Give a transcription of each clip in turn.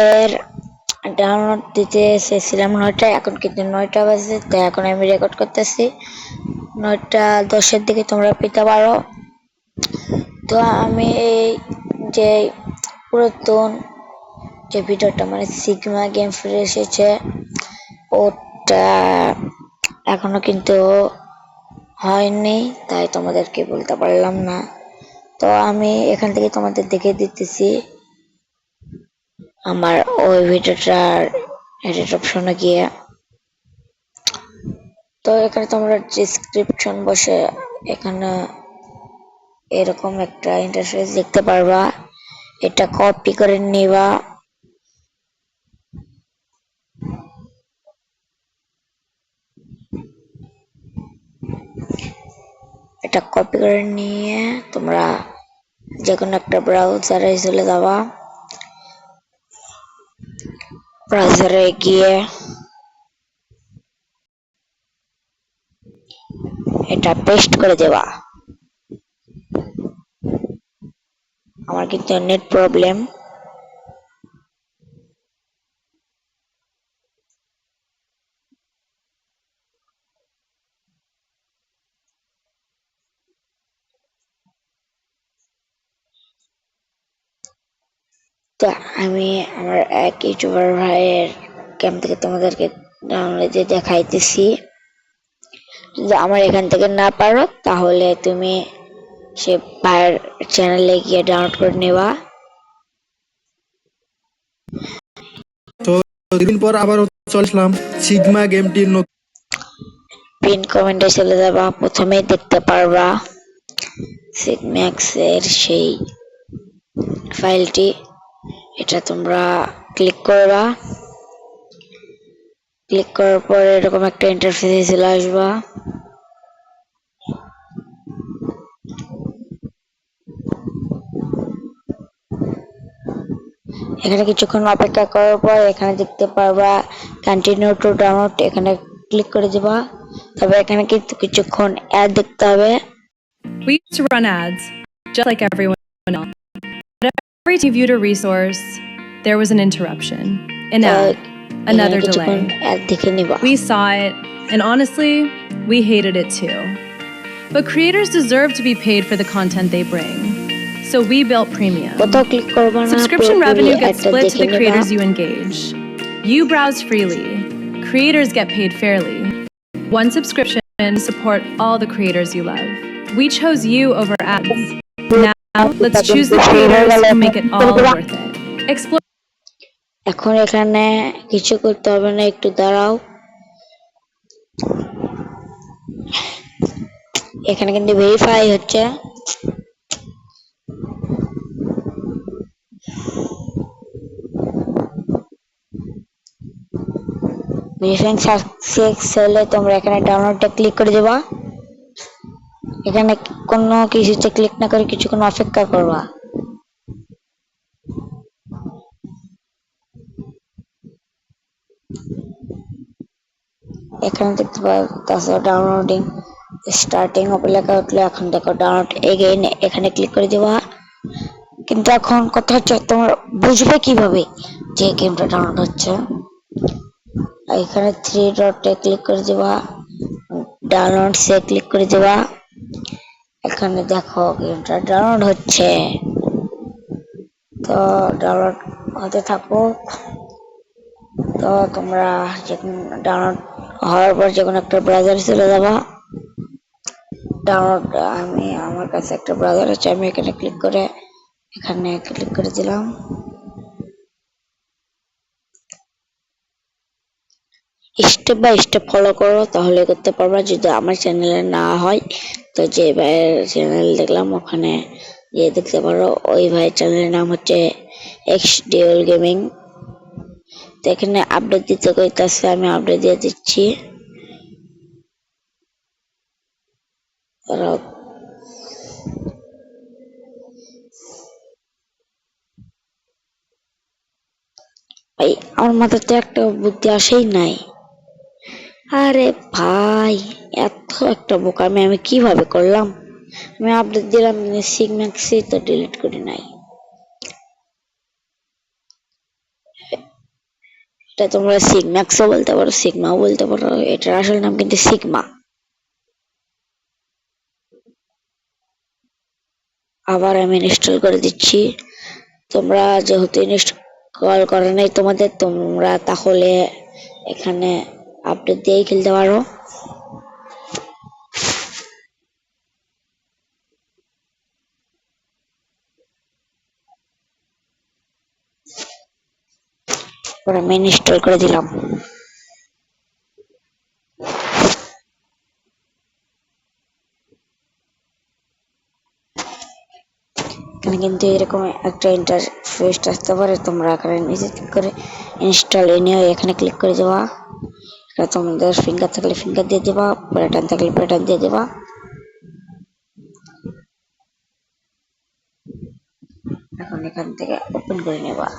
এর ডাউনলোড দিতে এসেছিলাম 9টায়, এখন কিন্তু 9টা বাজে, তাই এখন আমি রেকর্ড করতেছি। 9টা 10-এর দিকে তোমরা পেতে পারো। তো আমি এই যে পুরাতন যে ভিডিওটা মানে সিগমা গেম ফিরে এসেছে, ওটা এখনো কিন্তু হয়নি, তাই তোমাদেরকে বলতে পারলাম না। তো আমি এখান থেকে তোমাদের দেখে দিতেছি আমার ওই ভিডিওটার এডিট অপশনে গিয়ে। তো এখানে তোমরা ডেসক্রিপশন বসে এখানে এরকম একটা ইন্টারফেস দেখতে পারবা, এটা কপি করে নিবা। এটা কপি করে নিয়ে তোমরা যে কোনো একটা ব্রাউজারে চলে যাবা। ব্রাউজারে গিয়ে এটা পেস্ট করে দেবা। আমার কিন্তু নেট প্রবলেম, তো আমি আমার এক ইউটিউবার ভাইয়ের ক্যাম থেকে তোমাদেরকে ডাউনলোড দিয়ে দেখাইতেছি। যদি আমার এখান থেকে না পারো তাহলে তুমি সে ভাইয়ের চ্যানেলে গিয়ে ডাউনলোড করে নেবা। তো দিন পর আবার চললাম সিগমা গেমটির পিন কমেন্টে চলে যাবা, প্রথমেই দেখতে পারবা সিগম্যাক্স এর সেই ফাইলটি। এটা তোমরা ক্লিক করবা, ক্লিক করার পর এরকম একটা ইন্টারফেসে চলে আসবা। এখানে কিছুক্ষণ অপেক্ষা করার পর এখানে দেখতে পারবা কন্টিনিউ টু ডাউনলোড, এখানে ক্লিক করে দিবা। তবে এখানে কিন্তু কিছুক্ষণ অ্যাড দেখতে হবে। We used to run ads, just like everyone else. But every time you viewed a resource, there was an interruption, an ad, another delay. We saw it, and honestly, we hated it too. But creators deserve to be paid for the content they bring. So we built Premium. Subscription revenue gets split to the creators you engage. You browse freely. Creators get paid fairly. One subscription to support all the creators you love. We chose you over ads. Now, let's choose the creators who make it all worth it. Explore. এখন এখানে কিছু করতে হবে না, একটু দাঁড়াও। এখানে কিন্তু ভেরিফাই হচ্ছে। ভেরিফাইং সাকসেস হলে তোমরা এখানে ডাউনলোডটা ক্লিক করে দেবা। এখানে কোনো কিছুতে ক্লিক না করে কিছুক্ষণ অপেক্ষা করবা। এখানে দেখতে পাচ্ছ ডাউনলোডিং স্টার্টিং ওপে লেখা উঠলো, এখন দেখো ডাউনলোড এগেইন, এখানে ক্লিক করে দেবা। কিন্তু এখন কথা হচ্ছে তোমরা বুঝবে কিভাবে যে গেমটা ডাউনলোড হচ্ছে। এখানে 3 ডটে ক্লিক করে দেবা, ডাউনলোডসে ক্লিক করে দেবা। এখানে দেখো গেমটা ডাউনলোড হচ্ছে। তো ডাউনলোড হতে থাকুক। তো তোমরা ডাউনলোড হওয়ার পর যে কোনো একটা ব্রাউজারে চলে যাবা। ডাউনলোড আমার কাছে একটা ব্রাউজার আছে, আমি এখানে ক্লিক করে দিলাম। স্টেপ বাই স্টেপ ফলো করো, তাহলে করতে পারবা। যদি আমার চ্যানেলে না হয় তো যে ভাইয়ের চ্যানেল দেখলাম ওখানে গিয়ে দেখতে পারো। ওই ভাইয়ের চ্যানেলের নাম হচ্ছে XDL গেমিং। তো এখানে আপডেট দিতে কইতাছে, আমি আপডেট দিয়ে দিচ্ছি। ভাই আমার মাথাতে একটা বুদ্ধি আসেই নাই। আরে ভাই এত একটা বোকামি আমি কিভাবে করলাম। আমি আপডেট দিলাম সিগম্যাক্সি, তো ডিলিট করি নাই। এটা তোমরা সিগম্যাক্সও বলতে পারো, সিগমাও বলতে পারো, এটার আসল নাম কিন্তু সিগমা। আবার আমি ইনস্টল করে দিচ্ছি। তোমরা যেহেতু ইনস্টল করে নাই তোমাদের, তোমরা তাহলে এখানে আপডেট দিয়েই খেলতে পারো। আমি ইনস্টল করে দিলাম। এখানে কিন্তু এরকম একটা ইন্টারফেস আসতে পারে, তোমরা এখানে নিচে ক্লিক করে ইনস্টল এনিও এখানে ক্লিক করে দেওয়া। এটা তোমাদের ফিঙ্গার থাকলে ফিঙ্গার দিয়ে দেবা, প্যাটার্ন থাকলে প্যাটার্ন দিয়ে দেবা। এখন এখান থেকে ওপেন করে নেবা।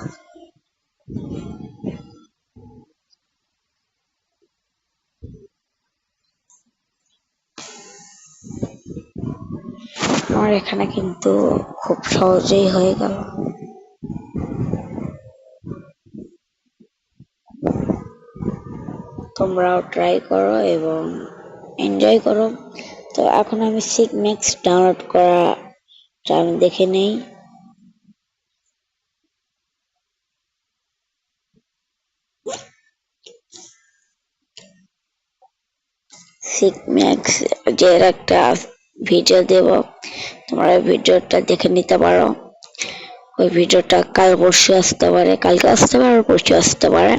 আমার এখানে কিন্তু খুব সহজেই হয়ে গেল। তোমরাও ট্রাই করো এবং এনজয় করো। তো এখন আমি সিগম্যাক্স ডাউনলোড করাটা আমি দেখে নেই। সিগম্যাক্স যে একটা ভিডিও দেব, তোমরা ভিডিওটা দেখে নিতে পারো। ওই ভিডিওটা কাল পরশু আসতে পারে, কালকে আসতে পারে, পরশু আসতে পারে।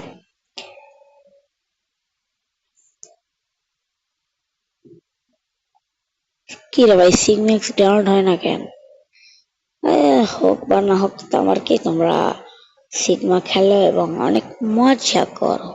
কি রে ভাই, সিগম্যাক্স ডাউনলোড হয় না কেন? হোক বা না হোক, আমার কি, তোমরা সিগমা খেলো এবং অনেক মজা করো।